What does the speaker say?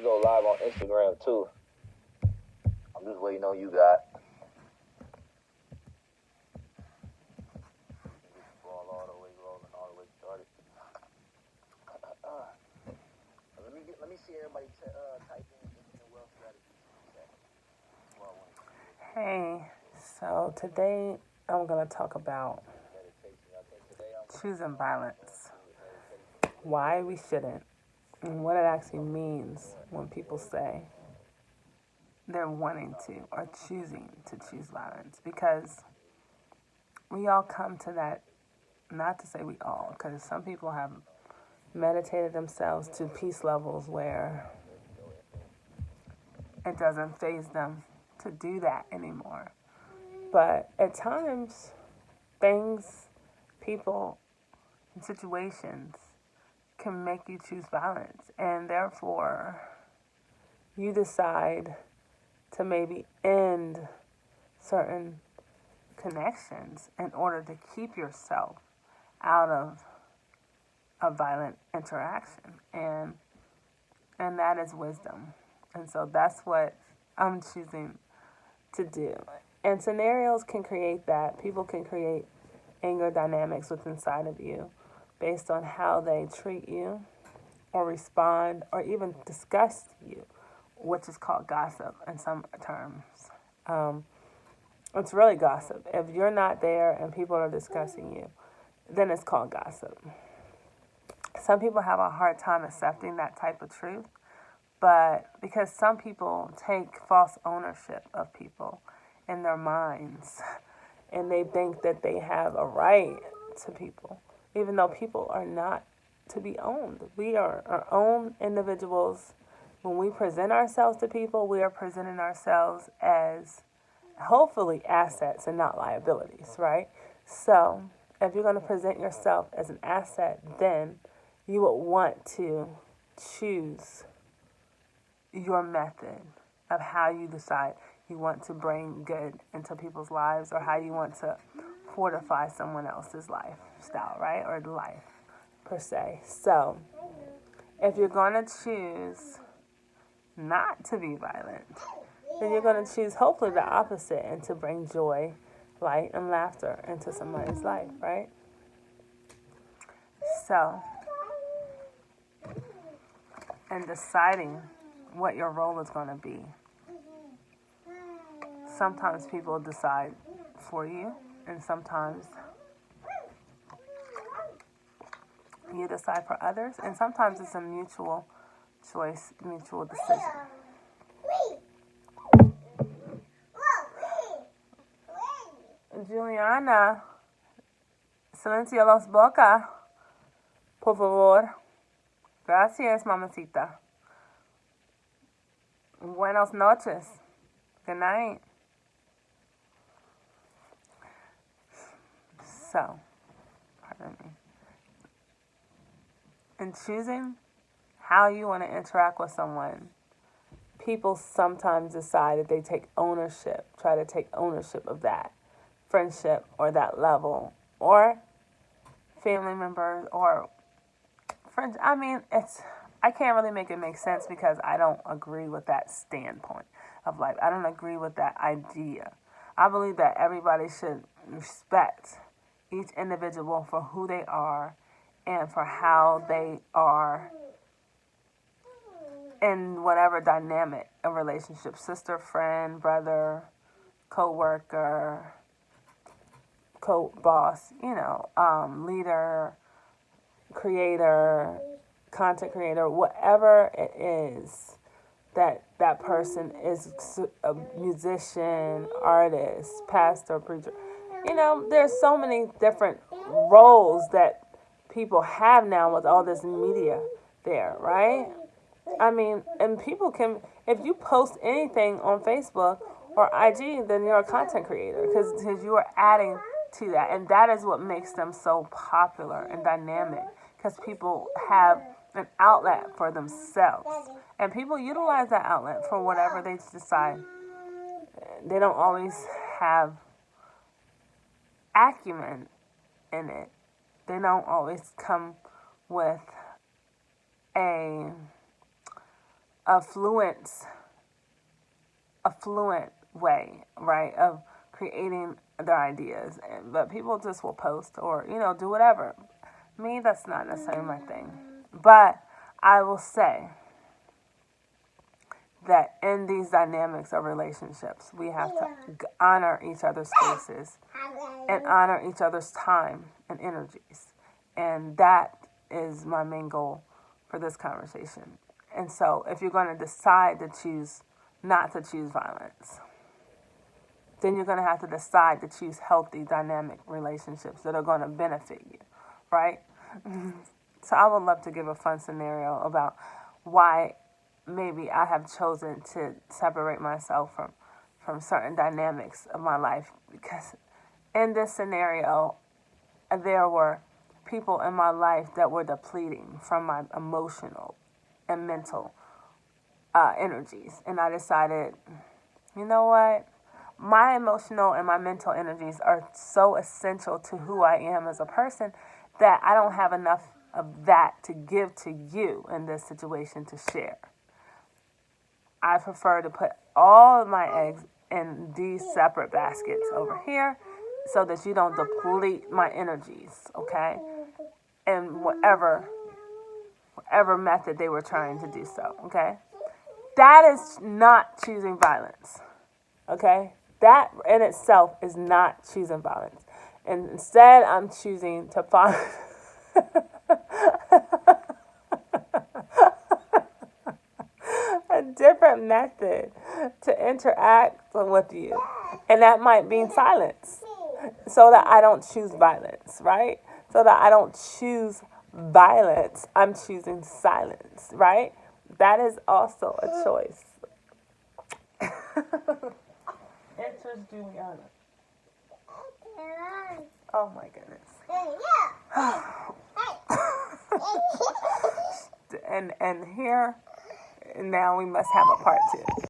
can go live on Instagram too. I'm just waiting on you, God. Ball all the way rolling, all the way started. Let me see everybody type in G.E.M.W.A.Y strategy. Hey, so today I'm going to talk about choosing violence, why we shouldn't, and what it actually means when people say they're wanting to or choosing to choose violence. Because we all come to that, not to say we all, because some people have meditated themselves to peace levels where it doesn't faze them to do that anymore. But at times, things, people, and situations can make you choose violence. And therefore, you decide to maybe end certain connections in order to keep yourself out of a violent interaction. And that is wisdom. And so that's what I'm choosing to do. And scenarios can create that. People can create anger dynamics within inside of you based on how they treat you or respond or even discuss you, which is called gossip in some terms. It's really gossip. If you're not there and people are discussing you, then it's called gossip. Some people have a hard time accepting that type of truth, but because some people take false ownership of people in their minds, and they think that they have a right to people, even though people are not to be owned. We are our own individuals. When we present ourselves to people, we are presenting ourselves as hopefully assets and not liabilities, right? So if you're going to present yourself as an asset, then you would want to choose your method of how you decide you want to bring good into people's lives or how you want to fortify someone else's lifestyle, right? Or life, per se. So, if you're going to choose not to be violent, then you're going to choose hopefully the opposite and to bring joy, light, and laughter into somebody's life, right? So, in deciding what your role is going to be, sometimes people decide for you, and sometimes you decide for others, and sometimes it's a mutual choice, mutual decision. Juliana, silencia los boca, por favor. Gracias, mamacita. Buenas noches. Good night. So, pardon me. In choosing how you want to interact with someone, people sometimes decide that they try to take ownership of that friendship or that level, or family members or friends. I mean, I can't really make it make sense because I don't agree with that standpoint of life. I don't agree with that idea. I believe that everybody should respect each individual for who they are and for how they are in whatever dynamic of relationship, sister, friend, brother, co-worker, co-boss, leader, creator, content creator, whatever it is that person is, a musician, artist, pastor, preacher. There's so many different roles that people have now with all this media there, right? I mean, and people can, if you post anything on Facebook or IG, then you're a content creator because you are adding to that. And that is what makes them so popular and dynamic because people have an outlet for themselves. And people utilize that outlet for whatever they decide. They don't always have acumen in it. They don't always come with a a fluent way, right, of creating their ideas. But people just will post or, do whatever. Me, that's not necessarily my thing. But I will say that in these dynamics of relationships, we have to honor each other's spaces and honor each other's time and energies. And that is my main goal for this conversation. And so if you're going to decide to choose not to choose violence, then you're going to have to decide to choose healthy, dynamic relationships that are going to benefit you, right? So I would love to give a fun scenario about why maybe I have chosen to separate myself from certain dynamics of my life. Because in this scenario, there were people in my life that were depleting from my emotional and mental energies. And I decided, you know what? My emotional and my mental energies are so essential to who I am as a person that I don't have enough of that to give to you in this situation to share. I prefer to put all of my eggs in these separate baskets over here so that you don't deplete my energies, okay? And whatever method they were trying to do so, okay? That is not choosing violence, okay? That in itself is not choosing violence. And instead, I'm choosing to find a different method to interact with you. And that might mean silence, so that I don't choose violence, right? So that I don't choose violence, I'm choosing silence, right? That is also a choice. Enters Juliana. Oh my goodness. And here, now we must have a part two.